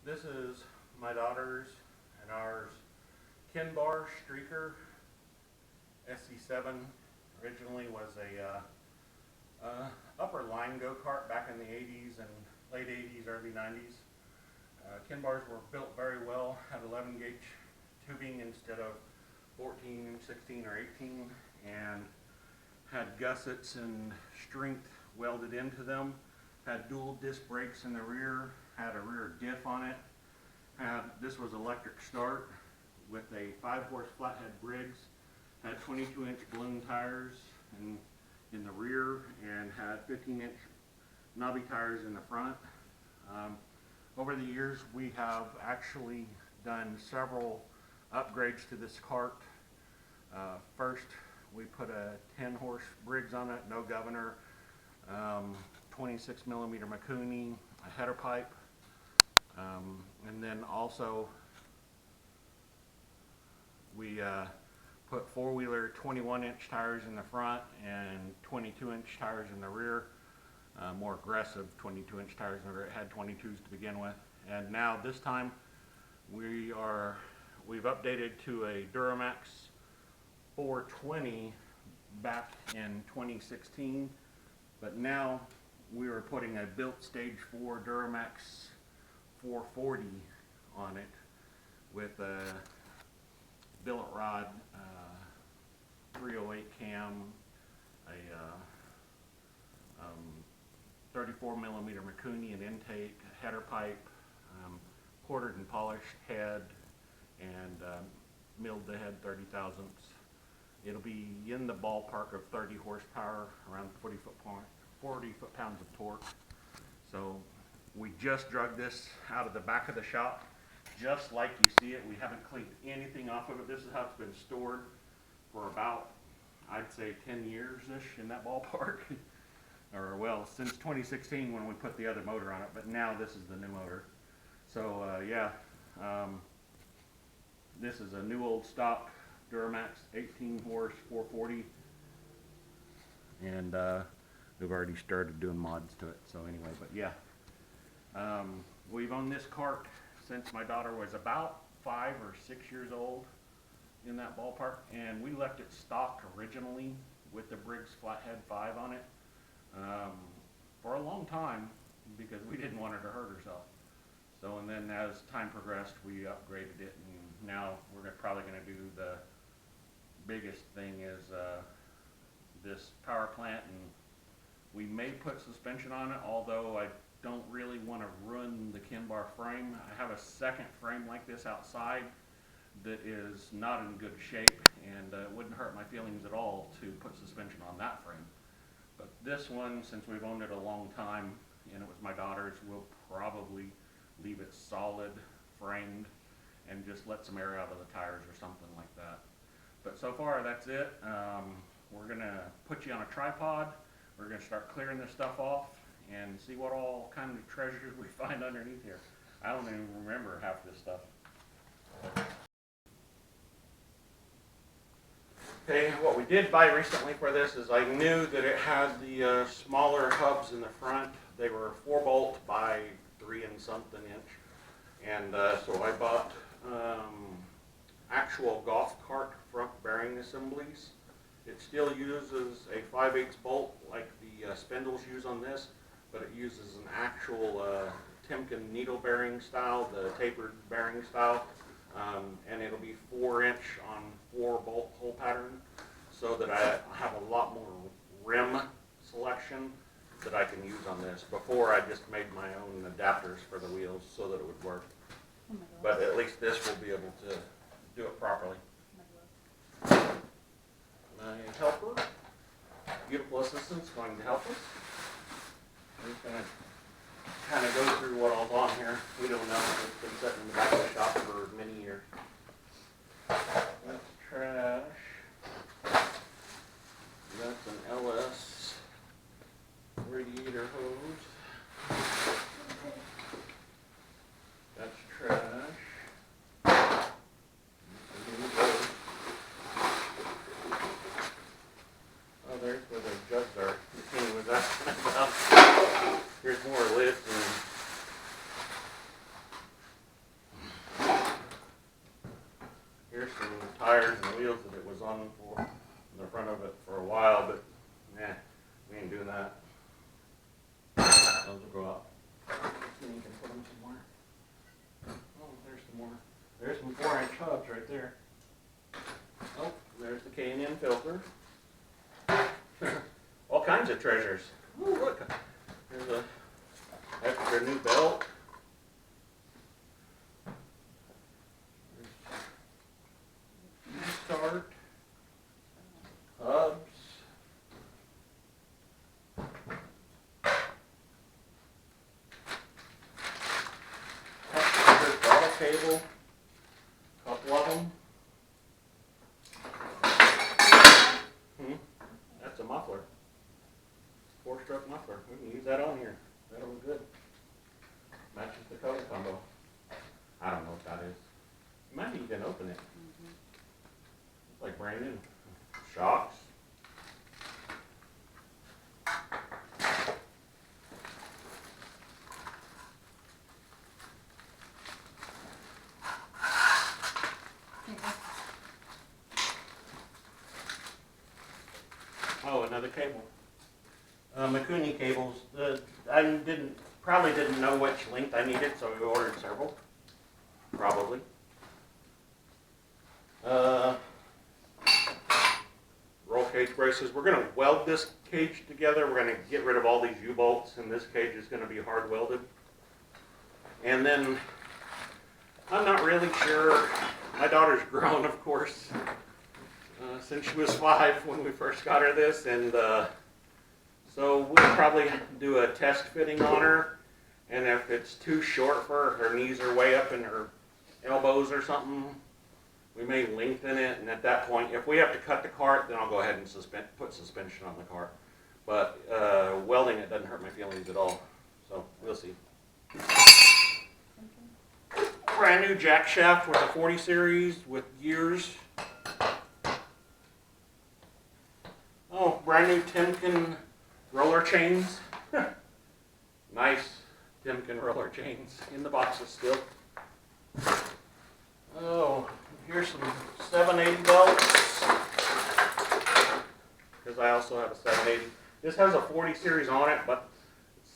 This is my daughter's and ours Kenbar Streaker SC7. Originally was a upper line go-kart back in the 80s and late 80s, early 90s. Kenbars were built very well, had 11 gauge tubing instead of 14, 16, or 18, and had gussets and strength welded into them. Had dual disc brakes in the rear, had a rear diff on it. This was electric start with a 5-horse flathead Briggs. Had 22-inch balloon tires in the rear and had 15-inch knobby tires in the front. Over the years, we have actually done several upgrades to this kart. First, we put a 10-horse Briggs on it, no governor, 26mm Makuni, a header pipe, and then also we put four-wheeler 21-inch tires in the front and 22-inch tires in the rear. More aggressive 22-inch tires in the rear. It had 22s to begin with, and now this time we've updated to a Duramax 420 back in 2016, but now we are putting a built stage 4 Duramax 440 on it with a billet rod, 308 cam, a 34mm Makuni and intake, a header pipe, quartered and polished head, and milled the head 30 thousandths. It'll be in the ballpark of 30 horsepower, around 40 foot-pounds of torque. So we just drug this out of the back of the shop, just like you see it. We haven't cleaned anything off of it. This is how it's been stored for about, I'd say, 10 years-ish, in that ballpark. Or, well, since 2016 when we put the other motor on it, but now this is the new motor. So, this is a new old stock Duramax 18-horse 440, and we've already started doing mods to it. So anyway, but yeah, we've owned this kart since my daughter was about 5 or 6 years old, in that ballpark, and we left it stock originally with the Briggs Flathead 5 on it for a long time because we didn't want her to hurt herself. So, and then as time progressed, we upgraded it, and now we're probably going to do the biggest thing is this power plant, and we may put suspension on it, although I don't really want to ruin the Kenbar frame. I have a second frame like this outside that is not in good shape, and it wouldn't hurt my feelings at all to put suspension on that frame. But this one, since we've owned it a long time and it was my daughter's, we'll probably leave it solid framed and just let some air out of the tires or something like that. But so far, that's it. We're going to put you on a tripod. We're going to start clearing this stuff off and see what all kind of treasures we find underneath here. I don't even remember half this stuff. Okay, what we did buy recently for this is I knew that it had the smaller hubs in the front. They were 4-bolt by 3 and something inch. And so I bought actual golf cart front bearing assemblies. It still uses a 5/8 bolt like the Spindles use on this, but it uses an actual Timken needle bearing style, the tapered bearing style, and it'll be 4-inch on 4-bolt hole pattern, so that I have a lot more rim selection that I can use on this. Before, I just made my own adapters for the wheels so that it would work. Oh, but at least this will be able to do it properly. My helper, beautiful assistant's going to help us. I'm just going to kind of go through what all's on here. We don't know. It's been sitting in the back of the shop for many years. That's trash. That's an LS radiator hose. That's trash. Oh, there's where the jugs are. The was asking about. Here's more lids and wheels that it was on for the front of it for a while, but nah, we ain't doing that. Those will go out. Then you can put them somewhere. Oh, there's some more. There's some 4-inch hubs right there. Oh, there's the K&N filter. All kinds of treasures. Ooh, look. There's a extra new belt. Start. Hubs. Bottle cable. Couple of them. That's a muffler. 4-stroke muffler. We can use that on here. That'll look good. Matches the color combo. I don't know what that is. You might even open it. It's like brand new. Shocks. Oh, another cable. Mikuni cables. I probably didn't know which length I needed, so we ordered several. Probably. Roll cage braces. We're going to weld this cage together. We're going to get rid of all these U-bolts, and this cage is going to be hard welded. And then, I'm not really sure. My daughter's grown, of course, since she was 5 when we first got her this, and so we'll probably do a test fitting on her, and if it's too short for her knees are way up in her elbows or something, we may lengthen it, and at that point, if we have to cut the cart, then I'll go ahead and put suspension on the cart. But welding it doesn't hurt my feelings at all, so we'll see. Brand new jack shaft with a 40 series with gears. Oh, brand new Timken roller chains. Nice Timken roller chains in the boxes still. Oh, here's some 780 belts. Because I also have a 780. This has a 40 series on it, but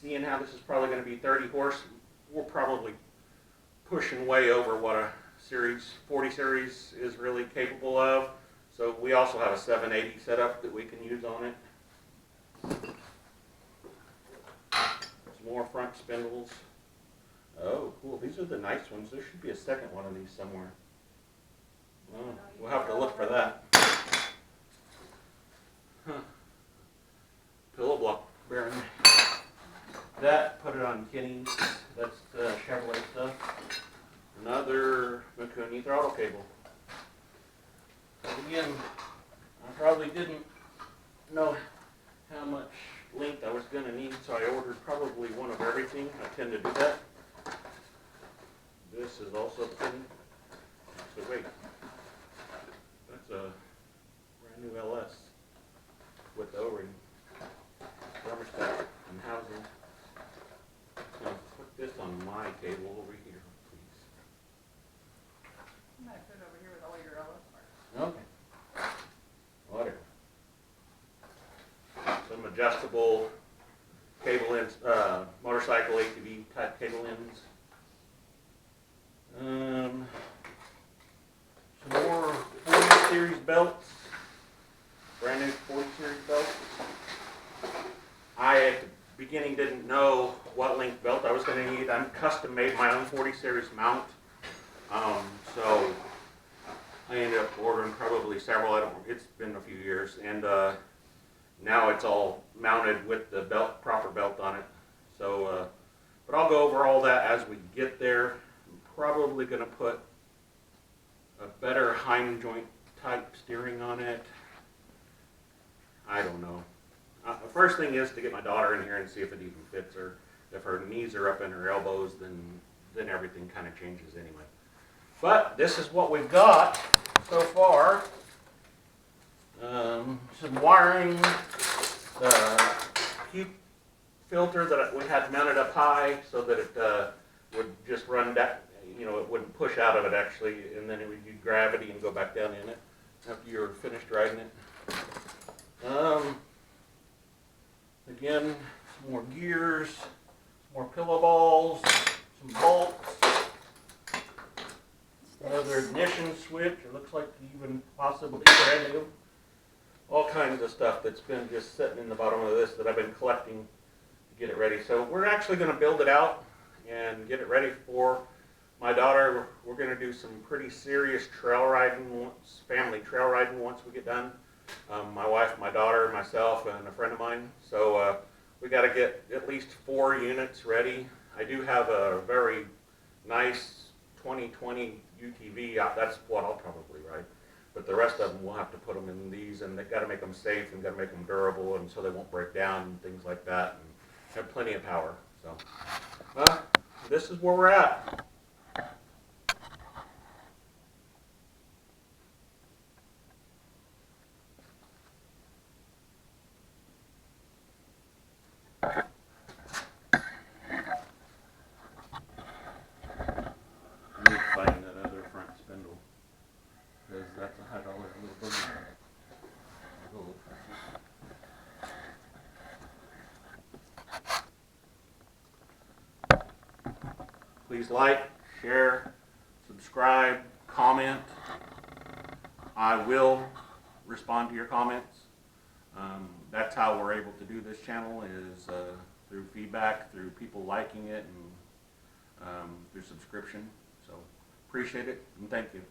seeing how this is probably going to be 30 horse, we're probably pushing way over what a 40 series is really capable of. So we also have a 780 setup that we can use on it. Some more front spindles. Oh, cool. These are the nice ones. There should be a second one of these somewhere. Oh, we'll have to look for that. Huh. Pillow block bearing. That, put it on Kenny's. That's the Chevrolet stuff. Another Mikuni throttle cable. But again, I probably didn't know how much length I was going to need, so I ordered probably one of everything. I tend to do that. This is also thin. So wait, that's a brand new LS with the O-ring, thermostat, and housing. Now put this on my cable over here, please. I might put it over here with all your LS parts. Okay. Whatever. Some adjustable cable ends, motorcycle ATV type cable ends. Some more 40 series belts. Brand new 40 series belts. I at the beginning didn't know what length belt I was going to need. I'm custom made my own 40 series mount. So I ended up ordering probably several. It's been a few years, and now it's all mounted with the proper belt on it. So, but I'll go over all that as we get there. I'm probably going to put a better hind joint type steering on it. I don't know. The first thing is to get my daughter in here and see if it even fits her. If her knees are up in her elbows, then everything kind of changes anyway. But this is what we've got so far. Some wiring, the heat filter that we had mounted up high so that it would just run down, it wouldn't push out of it actually, and then it would do gravity and go back down in it. after you're finished riding it. Again, some more gears, some more pillow balls, some bolts, another ignition switch. It looks like even possibly brand new. All kinds of stuff that's been just sitting in the bottom of this that I've been collecting to get it ready. So we're actually going to build it out and get it ready for my daughter. We're going to do some pretty serious trail riding, family trail riding once we get done. My wife, my daughter, myself, and a friend of mine. So we got to get at least 4 units ready. I do have a very nice 2020 UTV. That's what I'll probably ride. But the rest of them, we'll have to put them in these, and they've got to make them safe and got to make them durable, and so they won't break down and things like that, and have plenty of power. So this is where we're at. I need to find that other front spindle, because that's a $100 little booger. I'll go look for it. Please like, share, subscribe, comment. I will respond to your comments. That's how we're able to do this channel, is through feedback, through people liking it, and through subscription. So appreciate it, and thank you.